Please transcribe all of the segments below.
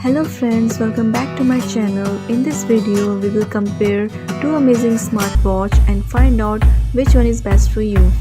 Hello friends, welcome back to my channel. In this video, we will compare two amazing smartwatch and find out which one is best for you.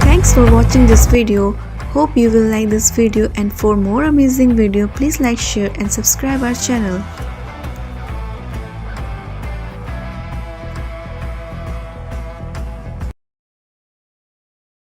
Thanks for watching this video. Hope you will like this video, and for more amazing video, please like, share and subscribe our channel.